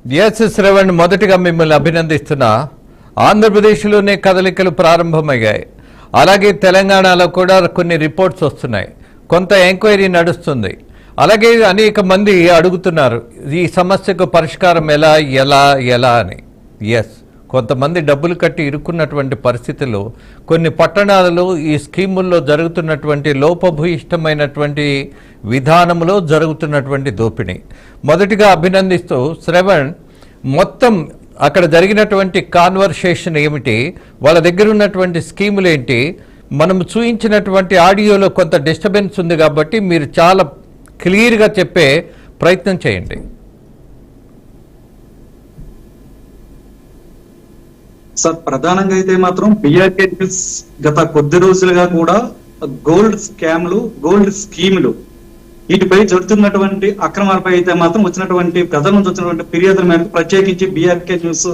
Yes Shravan, మొదటిగా మిమ్మల్ని అభినందిస్తున్నా. ఆంధ్రప్రదేశ్లోనే కదలికలు ప్రారంభమయ్యాయి. అలాగే తెలంగాణలో కూడా కొన్ని రిపోర్ట్స్ వస్తున్నాయి, కొంత ఎంక్వైరీ నడుస్తుంది. అలాగే అనేక మంది అడుగుతున్నారు ఈ సమస్యకు పరిష్కారం ఎలా అని. ఎస్, కొంతమంది డబ్బులు కట్టి ఇరుక్కున్నటువంటి పరిస్థితుల్లో కొన్ని పట్టణాలలో ఈ స్కీముల్లో జరుగుతున్నటువంటి లోపభూయిష్టమైనటువంటి విధానంలో జరుగుతున్నటువంటి దోపిడీ. మొదటిగా అభినందిస్తూ శ్రవణ్, మొత్తం అక్కడ జరిగినటువంటి కాన్వర్సేషన్ ఏమిటి, వాళ్ళ దగ్గర ఉన్నటువంటి స్కీములు ఏంటి? మనం చూపించినటువంటి ఆడియోలో కొంత డిస్టర్బెన్స్ ఉంది కాబట్టి మీరు చాలా క్లియర్గా చెప్పే ప్రయత్నం చేయండి. సార్, ప్రధానంగా అయితే మాత్రం బీఆర్కే న్యూస్ గత కొద్ది రోజులుగా కూడా గోల్డ్ స్కామ్లు, గోల్డ్ స్కీములు వీటిపై జరుగుతున్నటువంటి అక్రమాలపై అయితే మాత్రం వచ్చినటువంటి ప్రజల నుంచి వచ్చినటువంటి ఫిర్యాదుల మేరకు ప్రత్యేకించి బీఆర్కే న్యూస్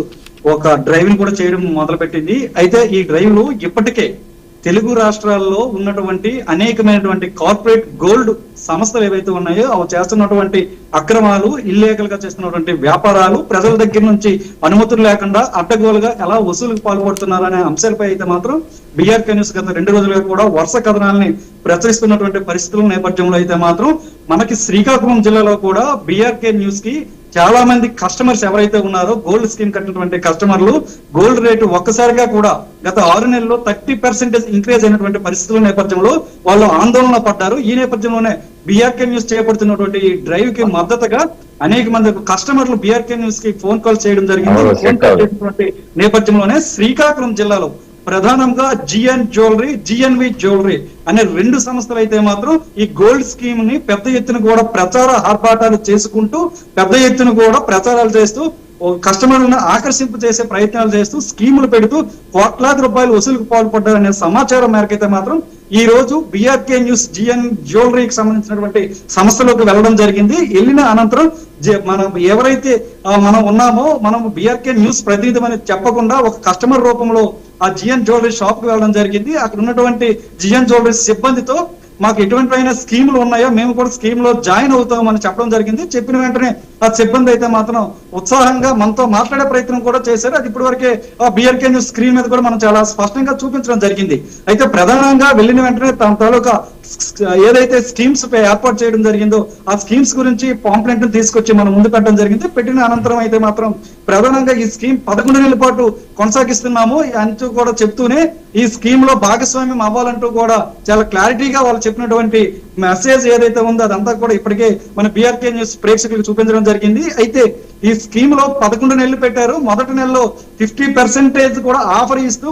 ఒక డ్రైవ్ కూడా చేయడం మొదలుపెట్టింది. అయితే ఈ డ్రైవ్ లో ఇప్పటికే తెలుగు రాష్ట్రాల్లో ఉన్నటువంటి అనేకమైనటువంటి కార్పొరేట్ గోల్డ్ సంస్థలు ఏవైతే ఉన్నాయో అవి చేస్తున్నటువంటి అక్రమాలు, ఇల్లీగల్ గా చేస్తున్నటువంటి వ్యాపారాలు, ప్రజల దగ్గర నుంచి అనుమతులు లేకుండా అడ్డగోలుగా ఎలా వసూలుకు పాల్పడుతున్నారు అనే అంశాలపై అయితే మాత్రం బీఆర్కే న్యూస్ గత 2 రోజులుగా కూడా వరుస కథనాలని ప్రచురిస్తున్నటువంటి పరిస్థితుల నేపథ్యంలో అయితే మాత్రం మనకి శ్రీకాకుళం జిల్లాలో కూడా బీఆర్కే న్యూస్ కి చాలా మంది కస్టమర్స్ ఎవరైతే ఉన్నారో గోల్డ్ స్కీమ్ కట్టినటువంటి కస్టమర్లు గోల్డ్ రేటు ఒక్కసారిగా కూడా గత 6 నెలల్లో 30% ఇంక్రీజ్ అయినటువంటి పరిస్థితుల నేపథ్యంలో వాళ్ళు ఆందోళన పడ్డారు. ఈ నేపథ్యంలోనే బీఆర్కే న్యూస్ చేపడుతున్నటువంటి ఈ డ్రైవ్ కి మద్దతుగా అనేక మంది కస్టమర్లు బీఆర్కే న్యూస్ కి ఫోన్ కాల్ చేయడం జరిగింది. ఫోన్ కాల్ చేసినటువంటి నేపథ్యంలోనే శ్రీకాకుళం జిల్లాలో ప్రధానంగా జిఎన్ జ్యువెలరీ, జిఎన్వి జ్యువెలరీ అనే 2 సంస్థలు అయితే మాత్రం ఈ గోల్డ్ స్కీమ్ ని పెద్ద ఎత్తున కూడా ప్రచార ఆర్భాటాలు చేసుకుంటూ, పెద్ద ఎత్తున కూడా ప్రచారాలు చేస్తూ, కస్టమర్లను ఆకర్షింపు చేసే ప్రయత్నాలు చేస్తూ, స్కీములు పెడుతూ కోట్లాది రూపాయలు వసూలుకు పాల్పడ్డారనే సమాచారం మేరకు అయితే మాత్రం ఈ రోజు బీఆర్కే న్యూస్ జిఎన్ జ్యువెలరీకి సంబంధించినటువంటి సంస్థలోకి వెళ్ళడం జరిగింది. వెళ్ళిన అనంతరం మనం ఎవరైతే మనం ఉన్నామో, మనం బీఆర్కే న్యూస్ ప్రతినిధి అని చెప్పకుండా ఒక కస్టమర్ రూపంలో ఆ జిఎన్ జ్యువెలరీ షాప్ కి వెళ్ళడం జరిగింది. అక్కడ ఉన్నటువంటి జిఎన్ జ్యువెలరీ సిబ్బందితో మాకు ఎటువంటి స్కీములు ఉన్నాయో మేము కూడా స్కీమ్ లో జాయిన్ అవుతామని చెప్పడం జరిగింది. చెప్పిన వెంటనే ఆ సిబ్బంది అయితే మాత్రం ఉత్సాహంగా మనతో మాట్లాడే ప్రయత్నం కూడా చేశారు. అది ఇప్పటి వరకే ఆ బీఆర్కే న్యూస్ స్క్రీన్ మీద కూడా మనం చాలా స్పష్టంగా చూపించడం జరిగింది. అయితే ప్రధానంగా వెళ్ళిన వెంటనే తన తాలూకా ఏదైతే స్కీమ్స్ ఏర్పాటు చేయడం జరిగిందో ఆ స్కీమ్స్ గురించి పాంప్లెంట్ తీసుకొచ్చి మనం ముందు పెట్టడం జరిగింది. పెట్టిన అనంతరం అయితే మాత్రం ప్రధానంగా ఈ స్కీమ్ 11 నెలల పాటు కొనసాగిస్తున్నాము అంటూ కూడా చెప్తూనే ఈ స్కీమ్ లో భాగస్వామ్యం అవ్వాలంటూ కూడా చాలా క్లారిటీగా వాళ్ళు చెప్పినటువంటి మెసేజ్ ఏదైతే ఉందో అదంతా కూడా ఇప్పటికే మన బీఆర్కే న్యూస్ ప్రేక్షకులకు చూపించడం జరిగింది. అయితే ఈ స్కీమ్ లో 11 నెలలు పెట్టారు. మొదటి నెలలో 50% కూడా ఆఫర్ ఇస్తూ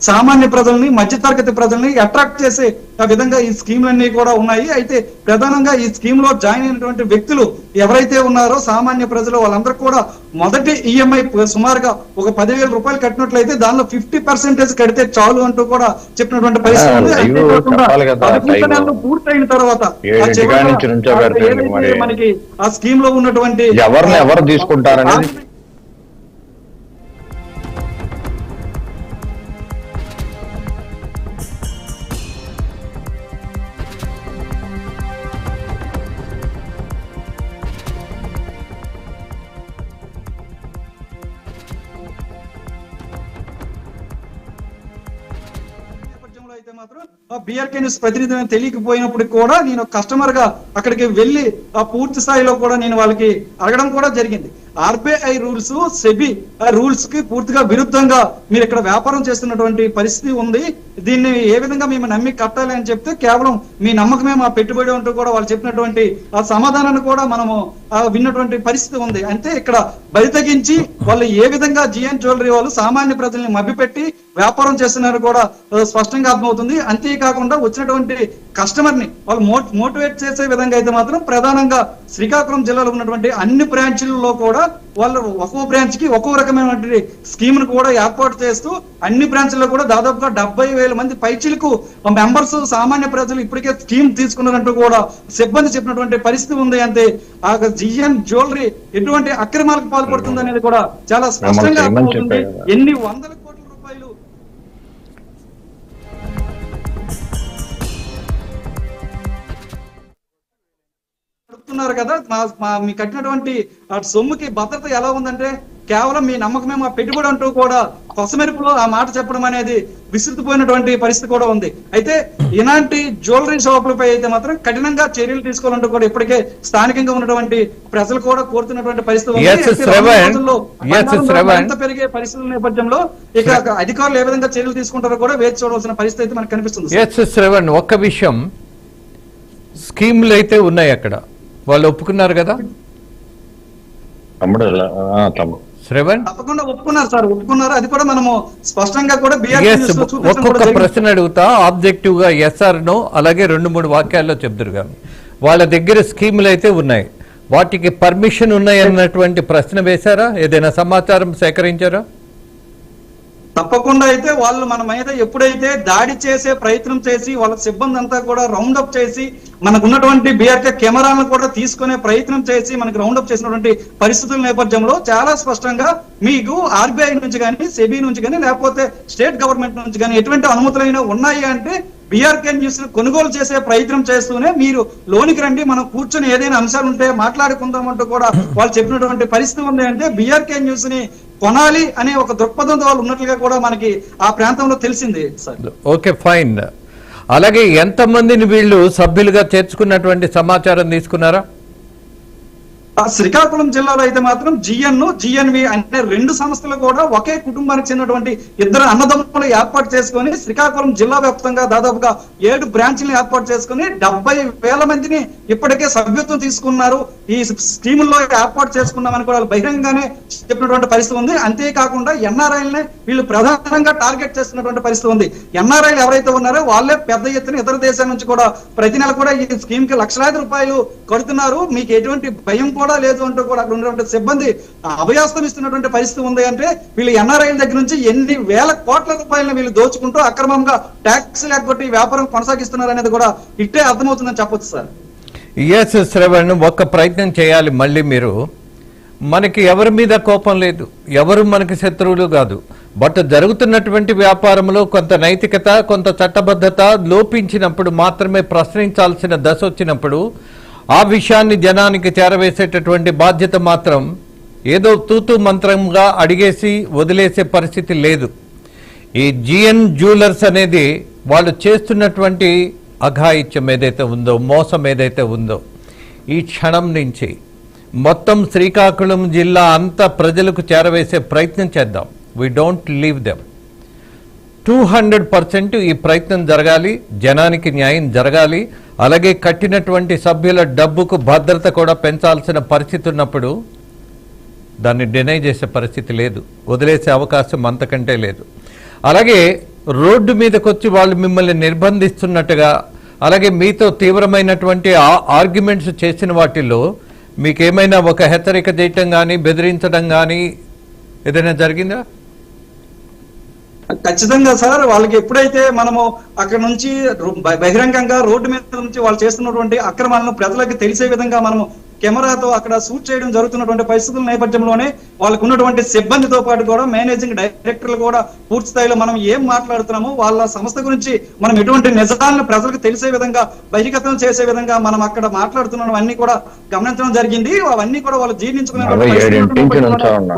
సామాన్య ప్రజల్ని, మధ్యతరగతి ప్రజల్ని అట్రాక్ట్ చేసే విధంగా ఈ స్కీమ్లన్నీ కూడా ఉన్నాయి. అయితే ప్రధానంగా ఈ స్కీమ్ లో జాయిన్ అయినటువంటి వ్యక్తులు ఎవరైతే ఉన్నారో సామాన్య ప్రజలు వాళ్ళందరూ కూడా మొదటి ఈఎంఐ సుమారుగా ఒక 10,000 రూపాయలు కట్టినట్లయితే దానిలో 50% కడితే చాలు అంటూ కూడా చెప్పినటువంటి పరిస్థితి ఉంది. పూర్తయిన తర్వాత మనకి ఆ స్కీమ్ లో ఉన్నటువంటి ఎవరు తీసుకుంటారనేది బీఆర్కే న్యూస్ ప్రతినిధి తెలియకపోయినప్పుడు కూడా నేను కస్టమర్ గా అక్కడికి వెళ్లి ఆ పూర్తి స్థాయిలో కూడా నేను వాళ్ళకి అడగడం కూడా జరిగింది. ఆర్బీఐ రూల్స్, సెబీ రూల్స్ కి పూర్తిగా విరుద్ధంగా మీరు ఇక్కడ వ్యాపారం చేస్తున్నటువంటి పరిస్థితి ఉంది. దీన్ని ఏ విధంగా మేము నమ్మి కట్టాలి అని చెప్తే కేవలం మీ నమ్మకమే మా పెట్టుబడి అంటూ కూడా వాళ్ళు చెప్పినటువంటి ఆ సమాధానాన్ని కూడా మనము విన్నటువంటి పరిస్థితి ఉంది. అంటే ఇక్కడ బరితెగించి వాళ్ళు ఏ విధంగా జిఎన్ జ్యువెలరీ వాళ్ళు సామాన్య ప్రజల్ని మభ్యపెట్టి వ్యాపారం చేస్తున్నారు కూడా స్పష్టంగా అర్థమవుతుంది. అంతేకాకుండా వచ్చినటువంటి కస్టమర్ ని వాళ్ళు మోటివేట్ చేసే విధంగా అయితే మాత్రం ప్రధానంగా శ్రీకాకుళం జిల్లాలో ఉన్నటువంటి అన్ని బ్రాంచ్లలో కూడా వాళ్ళు ఒక్కో బ్రాంచ్ కి ఒక్కో రకమైనటువంటి స్కీమ్ ను కూడా ఏర్పాటు చేస్తూ అన్ని బ్రాంచ్లలో కూడా దాదాపుగా 70,000 మంది పైచిలకు మెంబర్స్ సామాన్య ప్రజలు ఇప్పటికే స్కీమ్ తీసుకున్నారంటూ కూడా సిబ్బంది చెప్పినటువంటి పరిస్థితి ఉంది. అంటే ఆ జిఎన్ జ్యువెలరీ ఎటువంటి అక్రమాలకు పాల్పడుతుంది అనేది కూడా చాలా స్పష్టంగా అర్థమవుతుంది. ఎన్ని వందల కోట్ల రూపాయలు చెప్తున్నారు కదా, మీ కట్టినటువంటి సొమ్ముకి భద్రత ఎలా ఉందంటే కేవలం మీ నమ్మకమే మా పెట్టుబడి అంటూ కూడా కొసమెరుపులో ఆ మాట చెప్పడం అనేది విసిరిపోయినటువంటి పరిస్థితి కూడా ఉంది. అయితే ఇలాంటి జ్యువెలరీ షాపులపై అయితే మాత్రం కఠినంగా చర్యలు తీసుకోవాలంటూ కూడా ఇప్పటికే స్థానికంగా ఉన్నటువంటి ప్రజలు కూడా కోరుతున్నటువంటి పరిస్థితి ఉంది. ఎంత పెరిగే పరిస్థితుల నేపథ్యంలో ఇక అధికారులు ఏ విధంగా చర్యలు తీసుకుంటారో కూడా వేచి చూడవలసిన పరిస్థితి అయితే మనకు కనిపిస్తుంది. ఒక్క విషయం, స్కీమ్లు అయితే ఉన్నాయి అక్కడ, వాళ్ళు ఒప్పుకున్నారు కదా తప్పకుండా ఒప్పుకున్నారు సార్, ఒప్పుకున్నారు. అది కూడా మనము స్పష్టంగా కూడా ఒక్కొక్క ప్రశ్న అడుగుతా, ఆబ్జెక్టివ్ గా ఎస్ఆర్ నో అలాగే 2-3 వాక్యాల్లో చెప్తారు. కానీ వాళ్ళ దగ్గర స్కీములు అయితే ఉన్నాయి, వాటికి పర్మిషన్ ఉన్నాయి అన్నటువంటి ప్రశ్న వేశారా? ఏదైనా సమాచారం సేకరించారా? తప్పకుండా అయితే వాళ్ళు మన మీద ఎప్పుడైతే దాడి చేసే ప్రయత్నం చేసి వాళ్ళ సిబ్బంది అంతా కూడా రౌండ్ అప్ చేసి మనకు ఉన్నటువంటి బీఆర్కే కెమెరాలను కూడా తీసుకునే ప్రయత్నం చేసి మనకు రౌండ్ అప్ చేసినటువంటి పరిస్థితుల నేపథ్యంలో చాలా స్పష్టంగా మీకు ఆర్బీఐ నుంచి కానీ సెబీ నుంచి కానీ లేకపోతే స్టేట్ గవర్నమెంట్ నుంచి కానీ ఎటువంటి అనుమతులైనా ఉన్నాయి అంటే బీఆర్కే న్యూస్ కొనుగోలు చేసే ప్రయత్నం చేస్తూనే మీరు లోనికి రండి, మనం కూర్చొని ఏదైనా అంశాలు ఉంటే మాట్లాడుకుందామంటూ కూడా వాళ్ళు చెప్పినటువంటి పరిస్థితి ఉంది. అంటే బీఆర్కే న్యూస్ ని కొనాలి అనే ఒక దృక్పథంతో వాళ్ళు ఉన్నట్లుగా కూడా మనకి ఆ ప్రాంతంలో తెలిసింది సార్. Okay, fine. అలాగే ఎంతమందిని వీళ్ళు సభ్యులుగా చేర్చుకున్నటువంటి సమాచారం తీసుకున్నారా? శ్రీకాకుళం జిల్లాలో అయితే మాత్రం జిఎన్వి అనే 2 సంస్థలు కూడా ఒకే కుటుంబానికి చెందినటువంటి 2 అన్నదమ్ములు ఏర్పాటు చేసుకుని శ్రీకాకుళం జిల్లా వ్యాప్తంగా దాదాపుగా 7 బ్రాంచ్లను ఏర్పాటు చేసుకుని 70,000 మందిని ఇప్పటికే సభ్యత్వం తీసుకున్నారు. ఈ స్కీముల్లో ఏర్పాటు చేసుకున్నామని కూడా బహిరంగంగానే చెప్పినటువంటి పరిస్థితి ఉంది. అంతేకాకుండా ఎన్ఆర్ఐలనే వీళ్ళు ప్రధానంగా టార్గెట్ చేస్తున్నటువంటి పరిస్థితి ఉంది. ఎన్ఆర్ఐలు ఎవరైతే ఉన్నారో వాళ్ళే పెద్ద ఎత్తున ఇతర దేశాల నుంచి కూడా ప్రతి నెల కూడా ఈ స్కీమ్ కి లక్షలాది రూపాయలు కడుతున్నారు, మీకు ఎటువంటి భయం కూడా లేదు అంటూ కూడా అక్కడ ఉన్నటువంటి సిబ్బంది అభయాస్తం ఇస్తున్నటువంటి పరిస్థితి ఉంది. అంటే వీళ్ళు ఎన్ఆర్ఐల దగ్గర నుంచి ఎన్ని వేల కోట్ల రూపాయలను వీళ్ళు దోచుకుంటూ అక్రమంగా ట్యాక్స్ లేకపోతే వ్యాపారం కొనసాగిస్తున్నారు అనేది కూడా ఇట్టే అర్థమవుతుందని చెప్పొచ్చు సార్. ఎస్ శ్రవణ్, ఒక్క ప్రయత్నం చేయాలి మళ్ళీ. మీరు మనకి ఎవరి మీద కోపం లేదు, ఎవరు మనకి శత్రువులు కాదు, బట్ జరుగుతున్నటువంటి వ్యాపారంలో కొంత నైతికత కొంత చట్టబద్ధత లోపించినప్పుడు మాత్రమే ప్రశ్నించాల్సిన దశ వచ్చినప్పుడు ఆ విషయాన్ని జనానికి చేరవేసేటటువంటి బాధ్యత మాత్రం ఏదో తూతూ మంత్రంగా అడిగేసి వదిలేసే పరిస్థితి లేదు. ఈ జిఎన్ జ్యువెలర్స్ అనేది వాళ్ళు చేస్తున్నటువంటి అఘాయిత్యం ఏదైతే ఉందో, మోసం ఏదైతే ఉందో, ఈ క్షణం నుంచి మొత్తం శ్రీకాకుళం జిల్లా అంతా ప్రజలకు చేరవేసే ప్రయత్నం చేద్దాం. We don't leave them. 200% ఈ ప్రయత్నం జరగాలి, జనానికి న్యాయం జరగాలి. అలాగే కట్టినటువంటి సభ్యుల డబ్బుకు భద్రత కూడా పెంచాల్సిన పరిస్థితి ఉన్నప్పుడు దాన్ని డినై చేసే పరిస్థితి లేదు, వదిలేసే అవకాశం అంతకంటే లేదు. అలాగే రోడ్డు మీదకి వచ్చి వాళ్ళు మిమ్మల్ని నిర్బంధిస్తున్నట్టుగా, అలాగే మీతో తీవ్రమైనటువంటి ఆర్గ్యుమెంట్స్ చేసిన వాటిల్లో మీకేమైనా ఒక హెచ్చరిక చేయటం కానీ బెదిరించడం కానీ ఏదైనా జరిగిందా? ఖచ్చితంగా సార్, వాళ్ళకి ఎప్పుడైతే మనము అక్కడ నుంచి బహిరంగంగా రోడ్డు మీద నుంచి వాళ్ళు చేస్తున్నటువంటి అక్రమాలను ప్రజలకు తెలిసే విధంగా మనము కెమెరాతో అక్కడ షూట్ చేయడం జరుగుతున్నటువంటి పరిస్థితుల నేపథ్యంలోనే వాళ్ళకు ఉన్నటువంటి సిబ్బందితో పాటు కూడా మేనేజింగ్ డైరెక్టర్లు కూడా పూర్తి స్థాయిలో మనం ఏం మాట్లాడుతున్నామో వాళ్ళ సంస్థ గురించి మనం ఎటువంటి నిజాలను ప్రజలకు తెలిసే విధంగా బహిర్గతం చేసే విధంగా మనం అక్కడ మాట్లాడుతున్నాం అన్ని కూడా గమనించడం జరిగింది. అవన్నీ కూడా వాళ్ళు జీర్ణించుకునే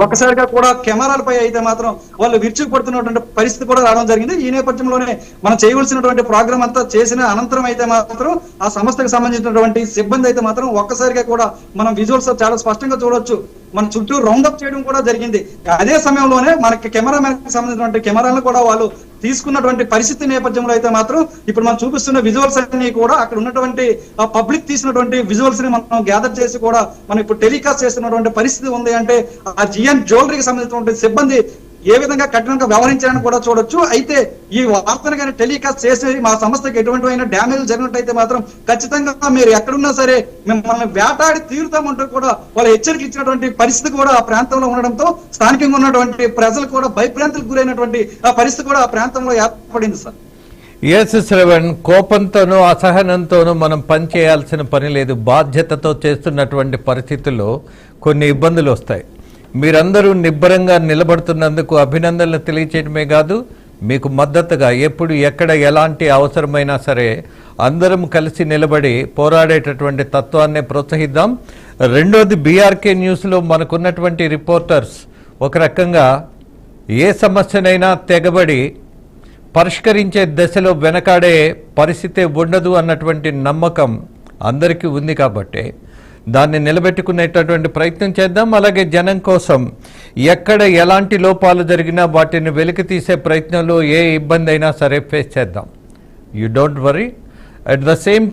ఒకసారిగా కూడా కెమెరాలపై అయితే మాత్రం వాళ్ళు విరుచుకుపడుతున్నటువంటి పరిస్థితి కూడా రావడం జరిగింది. ఈ నేపథ్యంలోనే మనం చేయవలసినటువంటి ప్రోగ్రామ్ అంతా చేసిన అనంతరం అయితే మాత్రం ఆ సంస్థకు సంబంధించినటువంటి సిబ్బంది అయితే మాత్రం ఒక్కసారిగా కూడా మనం విజువల్స్ చాలా స్పష్టంగా చూడొచ్చు, మన చుట్టూ రౌండ్ అప్ చేయడం కూడా జరిగింది. అదే సమయంలోనే మనకి కెమెరామెన్ కి సంబంధించినటువంటి కెమెరాలను కూడా వాళ్ళు తీసుకున్నటువంటి పరిస్థితి నేపథ్యంలో అయితే మాత్రం ఇప్పుడు మనం చూపిస్తున్న విజువల్స్ అన్ని కూడా అక్కడ ఉన్నటువంటి పబ్లిక్ తీసినటువంటి విజువల్స్ ని మనం గ్యాదర్ చేసి కూడా మనం ఇప్పుడు టెలికాస్ట్ చేస్తున్నటువంటి పరిస్థితి ఉంది. అంటే ఆ జిఎన్ జ్యువెలరీకి సంబంధించినటువంటి సిబ్బంది ఏ విధంగా కఠినంగా వ్యవహరించాలని కూడా చూడొచ్చు. అయితే ఈ వార్తను కానీ టెలికాస్ట్ చేసి మా సంస్థకి ఎటువంటి డ్యామేజ్ జరిగినట్టయితే మాత్రం ఖచ్చితంగా మీరు ఎక్కడున్నా సరే మిమ్మల్ని వేటాడి తీరుతామంటూ కూడా వాళ్ళు హెచ్చరికలు ఇచ్చినటువంటి పరిస్థితి కూడా ఆ ప్రాంతంలో ఉండడంతో స్థానికంగా ఉన్నటువంటి ప్రజలు కూడా భయభ్రాంతులకు గురైనటువంటి ఆ పరిస్థితి కూడా ఆ ప్రాంతంలో ఏర్పడింది సార్. ఎస్ శ్రవణ్, కోపంతోనూ అసహనంతోనూ మనం పని చేయాల్సిన పని లేదు. బాధ్యతతో చేస్తున్నటువంటి పరిస్థితుల్లో కొన్ని ఇబ్బందులు వస్తాయి. మీరందరూ నిబ్బరంగా నిలబడుతున్నందుకు అభినందనలు తెలియచేయడమే కాదు, మీకు మద్దతుగా ఎప్పుడు ఎక్కడ ఎలాంటి అవసరమైనా సరే అందరం కలిసి నిలబడి పోరాడేటటువంటి తత్వాన్ని ప్రోత్సహిద్దాం. రెండోది, బీఆర్కే న్యూస్లో మనకున్నటువంటి రిపోర్టర్స్ ఒక రకంగా ఏ సమస్యనైనా తెగబడి పరిష్కరించే దశలో వెనకాడే పరిస్థితి ఉండదు అన్నటువంటి నమ్మకం అందరికీ ఉంది కాబట్టి దాన్ని నిలబెట్టుకునేటటువంటి ప్రయత్నం చేద్దాం. అలాగే జనం కోసం ఎక్కడ ఎలాంటి లోపాలు జరిగినా వాటిని వెలికి తీసే ప్రయత్నంలో ఏ ఇబ్బంది అయినా సరే ఫేస్ చేద్దాం. You don't worry. At the same